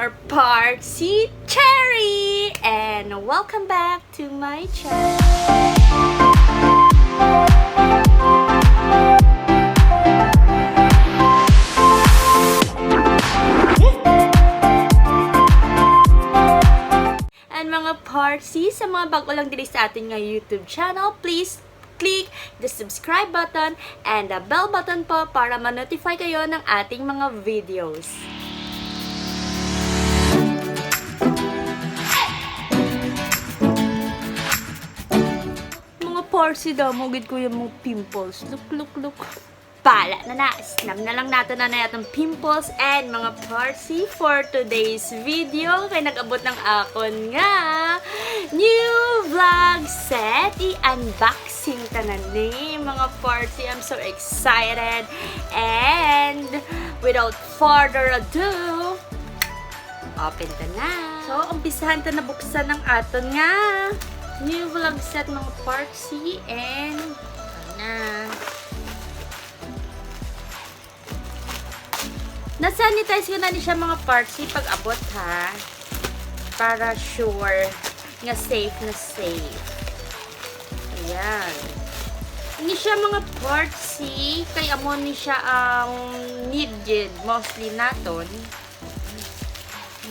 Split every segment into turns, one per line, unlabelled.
your part si Cherry! And welcome back to my channel. And mga partsy, sa mga bago lang dito sa ating YouTube channel, please click the subscribe button and the bell button po para ma-notify kayo ng ating mga videos. Mga partsy daw, mugid ko yung mga pimples. Look. Pala na snap na lang natin na itong pimples and mga partsy for today's video. Kaya nag-abot ng akon nga new vlog set. I-unboxing ta na ni mga partsy. I'm so excited. And without further ado, open ta na. So, umpisahan ta na buksan ng aton nga new vlog set mga partsy. And na. Na-sanitize ko na ni siya mga partsy pag abot ha. Para sure nga safe na safe. Ayan. Hindi siya mga partsy. Kay amo ni siya ang needed mostly naton.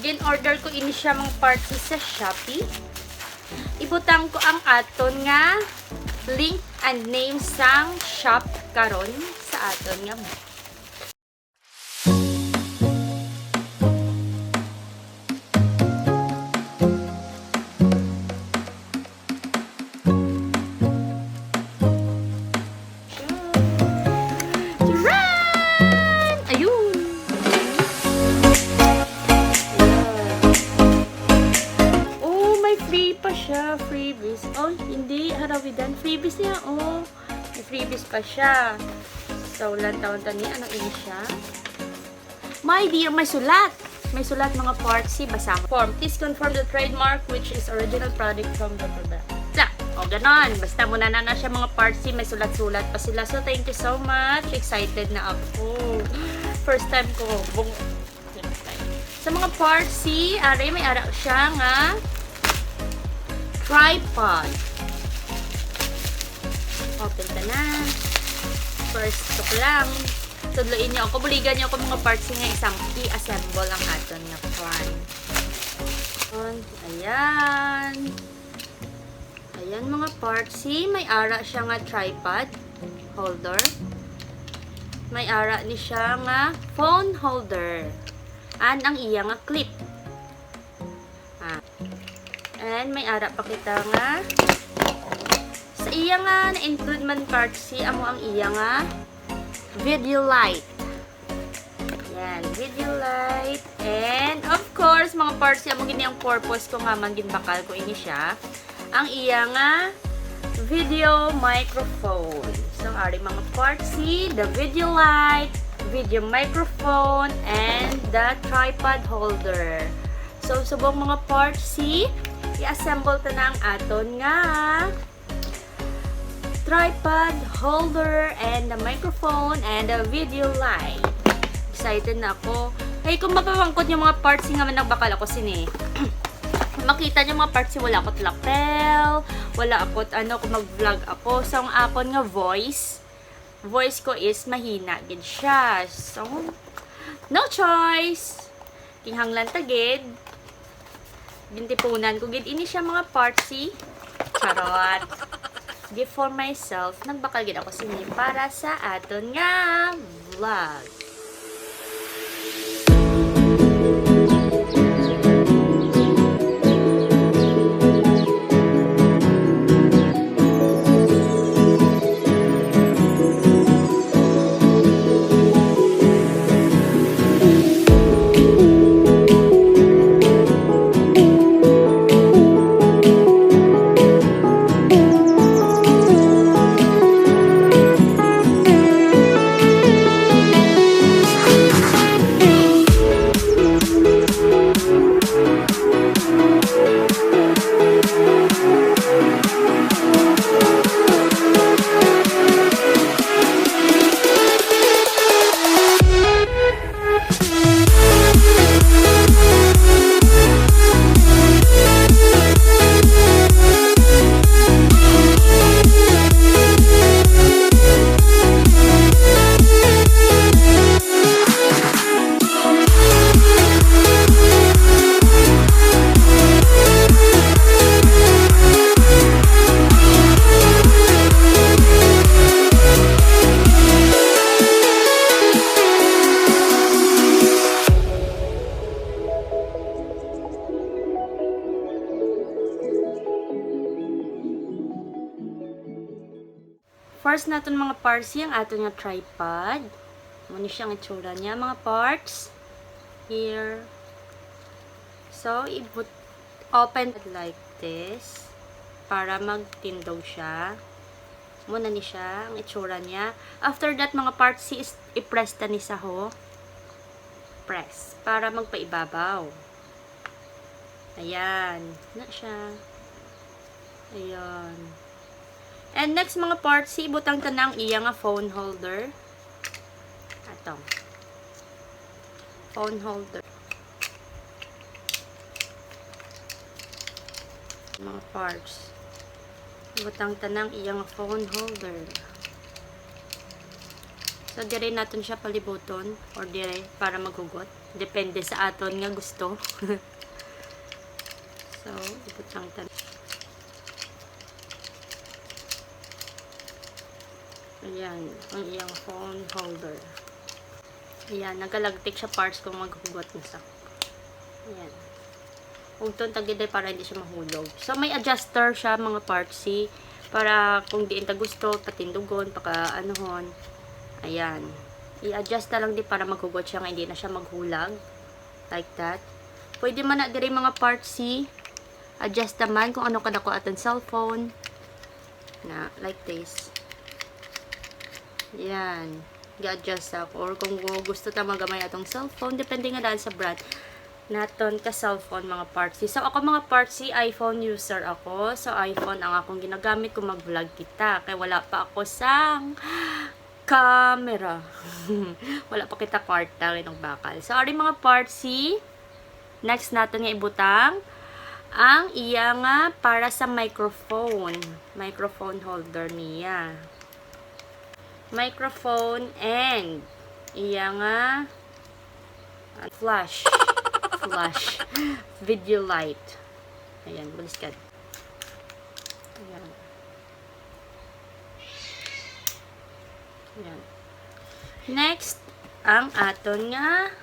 Gin-order ko ini siya mga partsy sa Shopee. Ibutang ko ang aton nga link and name sang shop karon sa aton nga freebies. Oh, hindi. Harawidan. Freebies niya. Oh, may freebies pa siya. So, lang taon-taon niya. Anong ini siya? My dear, may sulat. May sulat mga partsy. Basa mo. Form. Please confirm the trademark which is original product from the product. O, ganon. Basta muna na siya mga partsy. May sulat-sulat pa sila. So, thank you so much. Excited na ako. First time ko. Sa mga partsy, may ara siya nga tripod. Open ka na. First ito ko lang. Tudloin niyo ako. Buligan niyo ako mga parts nga isang i-assemble ang aton nga frame. Ayan. Ayan mga parts. May ara siya nga tripod holder. May ara ni siya nga phone holder. And ang iya nga clip. And may ara pa kita nga sa iya nga na-include man partsy amo ang iya nga video light. Yan, video light. And of course mga partsy amo gini ang purpose ko nga man ginbakal ko ini siya ang iya nga video microphone. So ari mga partsy, the video light, video microphone, and the tripod holder. So subong mga partsy, i-assemble ta na ang aton nga tripod holder and the microphone and the video light. Excited na ako. Hey, kung mapapangkot yung mga parts nga man nagbakal ako sini. Makita niyo mga parts wala akot lapel, wala akot kung mag-vlog ako. So ang akon nga voice ko is mahina gid siya. So no choice. Kinghanglan ta gid. Gintipunan ko gid ini siya mga partsy. Charot. Gift for myself. Nagbakal gid ako sini para sa aton nga vlog. First natin mga parts, yung ato nga tripod. Muna siyang itsura niya, mga parts. Here. So, open like this. Para magtindog siya. Muna ni siya, ang itsura niya. After that, mga parts, i-press ta ni sa ho. Press. Para magpaibabaw. Ayan. Na siya. Ayan. And next mga parts, ibutang ta na ang iya nga phone holder. Atong. Phone holder. Mga parts. Ibutang ta na ang iya nga phone holder. So, dire natin siya palibuton or dire para maghugot. Depende sa aton nga gusto. So, ibutang ta. Ayan, ang iyang phone holder. Ayan, nagalagtik siya parts kung maghugot na sa. Ayan. Hugton tagiday para hindi siya mahulog. So, may adjuster siya mga parts para kung diin ta gusto, patindugon, paka-anuhon. Ayan. I-adjust na lang din para maghugot siya nga hindi na siya maghulag. Like that. Pwede man na diri mga parts adjust naman kung ano kadako aton cellphone. Na, like this. Yan. I-adjust ako. Or kung gusto ta magamay atong cellphone, depende nga dahil sa brand naton ka cellphone mga parts. So, ako mga parts, iPhone user ako. So, iPhone ang akong ginagamit kung mag-vlog kita. Kaya wala pa ako sa camera. Wala pa kita kwarta rin ng bakal. So, ari mga parts, next natin nga ibutang ang iya nga para sa microphone. Microphone holder niya. Microphone and iya nga flash video light. Ayan, balis ka. Ayan. Ayan. Next, ang aton nga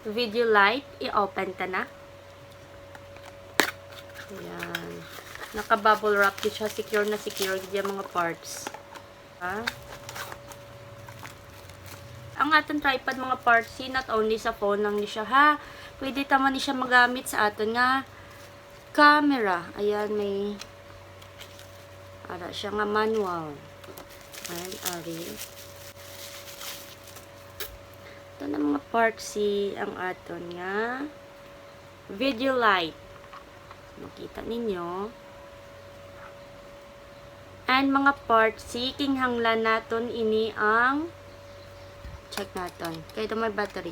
video light, i-open ta na. Ayan. Naka-bubble wrap din siya, secure na secure yung mga parts. Ha? Ang aton tripod mga parts, not only sa phone lang ni siya ha. Pwede taman ni siya magamit sa aton nga camera. Ayan, may ara siya nga manual. Ayan, ari. Ito na mga parts ang aton nga video light. Makita ninyo. And mga parts, kinghanglan naton ini ang check natin. Kaya ito may battery.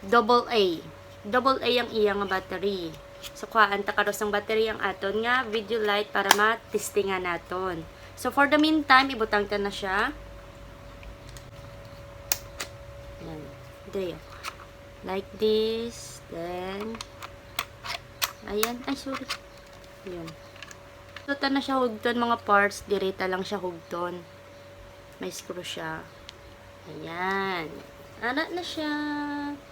Double A. Double A ang iyang battery. So, kuhaan ta karos ng battery ang aton nga video light para matistingan naton. So, for the meantime, ibutang ta na siya. Ayan. There. Like this. Then, ayan. Ay, sorry. Ayan. So, ta na siya hugton mga parts. Direta lang siya hugton. May screw siya. Ayan. Arat na siya.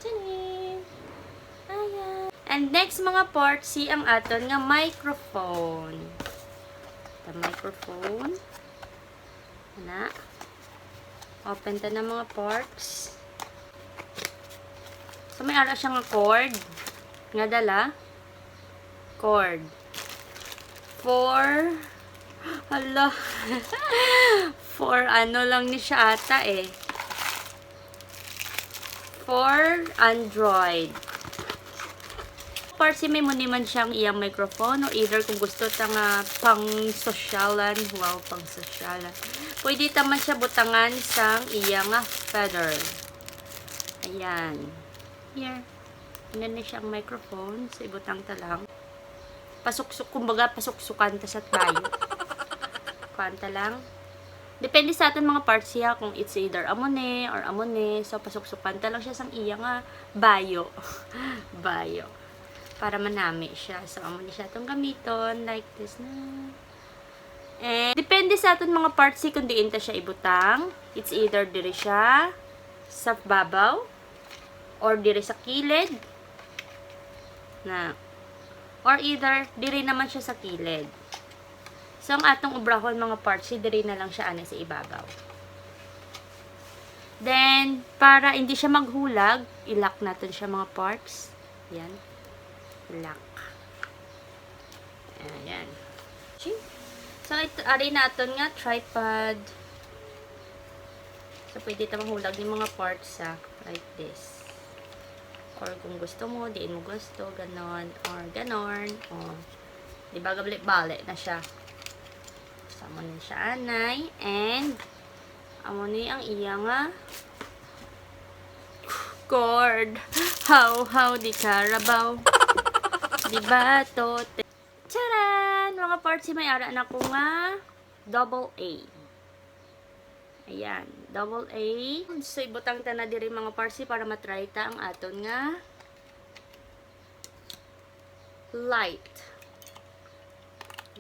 Tini. Ayan. And next mga parts, ang aton nga microphone. The microphone. Na. Open ta na mga parts. So, may ara siya nga cord. Nga dala. Cord. Hala. For ano lang ni siya ata eh. For Android. Parsi may muni man siyang iyang microphone o either kung gusto ta nga pang sosyalan. Wow, pang sosyalan. Pwede taman siya butangan sang iyang feather. Ayan. Here. Ano na siyang microphone. So, ibutang ta lang. Kumbaga, pasuksukan ta sa tayo. Kanta lang. Depende sa atin mga parts siya kung it's either amone or amone. So, pasuksukan ta lang siya sang iya nga bayo. Bayo. Para manami siya. So, amone siya itong gamiton. Like this na. And, depende sa atin mga parts kung diin ta siya ibutang. It's either diri siya sa babaw or diri sa kilid. Na. Or either, diri naman siya sa kilid. So, ang atong ubrahon mga parts, diri na lang siya ana sa ibabaw. Then, para hindi siya maghulag, ilock natin siya mga parts. Yan. Lock. Ayan. So, ito, ari natin nga, tripod. So, pwede ito mahulag yung mga parts like this. Or kung gusto mo, diin mo gusto, ganon. Or ganon. O, diba, gabalik-balik na siya. Sama na siya, anay. And, amo ni ang iya nga cord. How, di karabaw. Diba, tote. Charan! Mga parts, may ara na ko nga double A. Ayan, double A. So, ibutang ta na diri mga parts para matry ta ang aton nga light.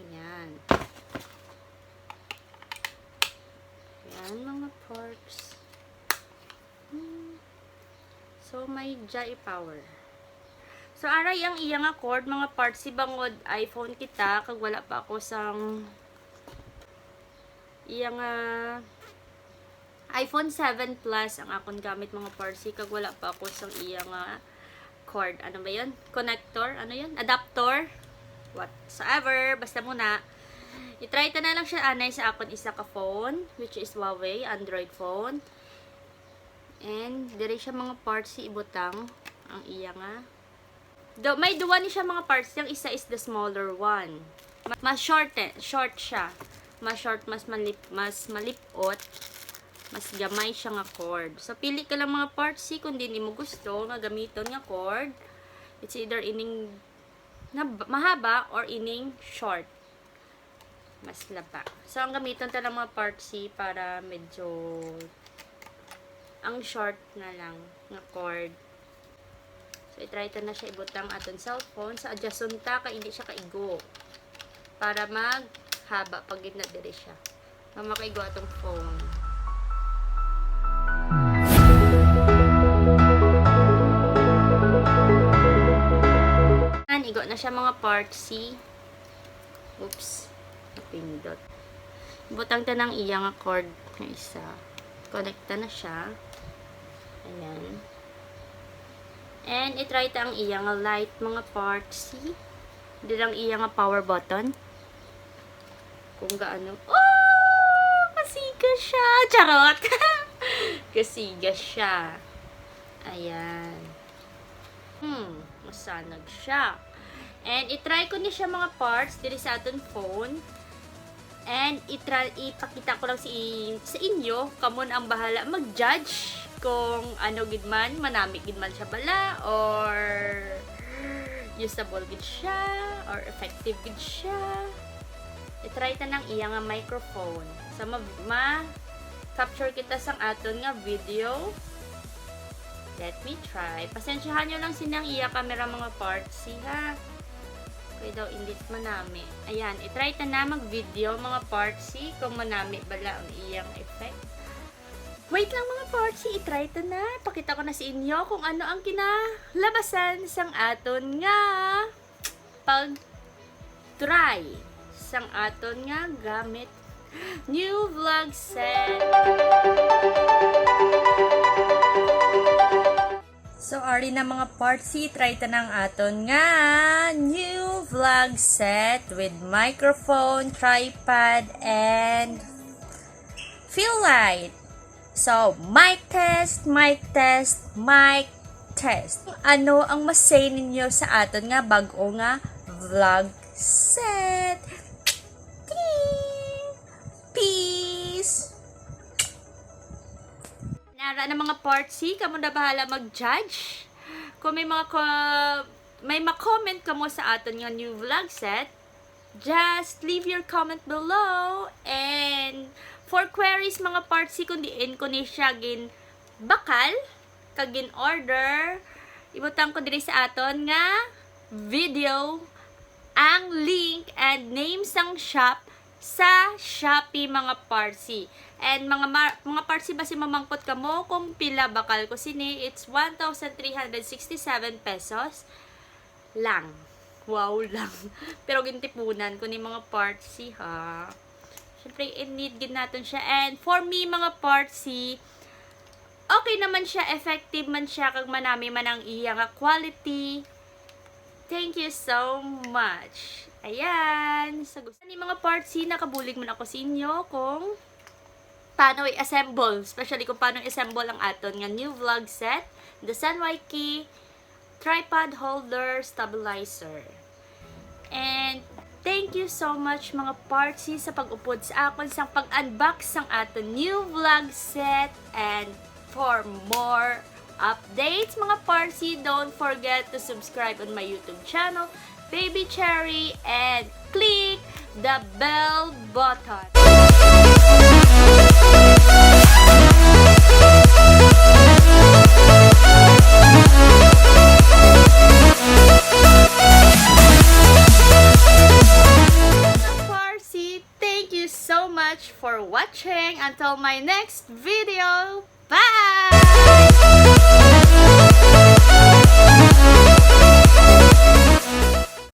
Ayan. Ayan, mga parts. So, may jai power. So, aray ang iya nga cord, mga parts, si bangod iPhone kita, kag wala pa ako sang iya nga iPhone 7 Plus ang akong gamit mga parts, kag wala pa ako sang iya nga cord. Ano ba yun? Connector? Ano yun? Adapter? Whatsoever. Basta muna. I-try ta na lang siya anay sa akong isa ka phone, which is Huawei, Android phone. And, dire siya mga parts, ibutang ang iya nga. May duwa ni siya mga parts. Yung isa is the smaller one. Mas short siya. Mas short, mas malipot. Mas gamay siya nga cord. So, pili ka lang mga parts kung di mo gusto nga gamiton nga cord. It's either ining na mahaba or ining short. Mas laba. So, ang gamiton ta lang mga parts para medyo ang short na lang nga cord. So, i-try ta na siya ibutang aton cellphone. Sa adjuston ta, hindi siya kaigo. Para maghaba pag ginadiri siya. Makaigo atong phone. Igo na siya mga parts. Oops. Napindot. Ibutang ta ng iya nga cord na isa. Connecta na siya. Ayan. And, itry ta ang iya nga light mga parts. Hindi lang iya nga power button. Kung gaano. Oh! Kasiga siya! Charot! Kasiga siya. Ayan. Masanag siya. And, itry ko ni siya mga parts diri sa aton phone. And, ipakita ko lang sa inyo. Kamon ang bahala mag-judge kung ano gidman, manami gidman siya bala, or usable gid siya, or effective gid siya. I-try ta ng iya nga microphone. So, ma-capture kita sang aton nga video. Let me try. Pasensyahan nyo lang sinang iya camera mga parts, ha? Okay daw, indit manami. Ayan, i-try ta na mag-video mga parts, kung manami bala ang iyang effect. Wait lang mga parts, i-try ta na. Pakita ko na sa inyo kung ano ang kinalabasan sang aton nga pag-try sang aton nga gamit new vlog set. So, ari na mga parts, try ta ng aton nga new vlog set with microphone, tripod, and fill light. So, mic test, mic test, mic test. Ano ang masay ninyo sa aton nga bago nga vlog set? Peace! Nara na mga parts, kamo na bahala mag-judge. Kung may ma-comment kamo sa aton nga new vlog set, just leave your comment below. And for queries mga parts, kung diin ko ni siya gin bakal, kagin order, ibutang ko diri sa aton nga video ang link and name sang shop sa Shopee mga parsi. And mga parsi basi mamangkot kamo kung pila bakal ko sini, it's 1,367 pesos lang. Wow lang. Pero gintipunan ko ni mga parsi, ha. Siyempre, in need din natin siya. And for me, mga partsy, okay naman siya, effective man siya, kag manami man ang iya nga quality. Thank you so much. Ayan. Sa gusto ni mga parts, nakabulig man ako sa inyo kung paano i-assemble. Especially kung paano i-assemble ang aton nga new vlog set. The Sunlight key, tripod holder, stabilizer. And thank you so much mga partsy sa pag-upod sa akon sa pag-unbox sang aton new vlog set. And for more updates mga partsy, don't forget to subscribe on my YouTube channel, Baby Cherry, and click the bell button. Thank you so much for watching. Until my next video. Bye!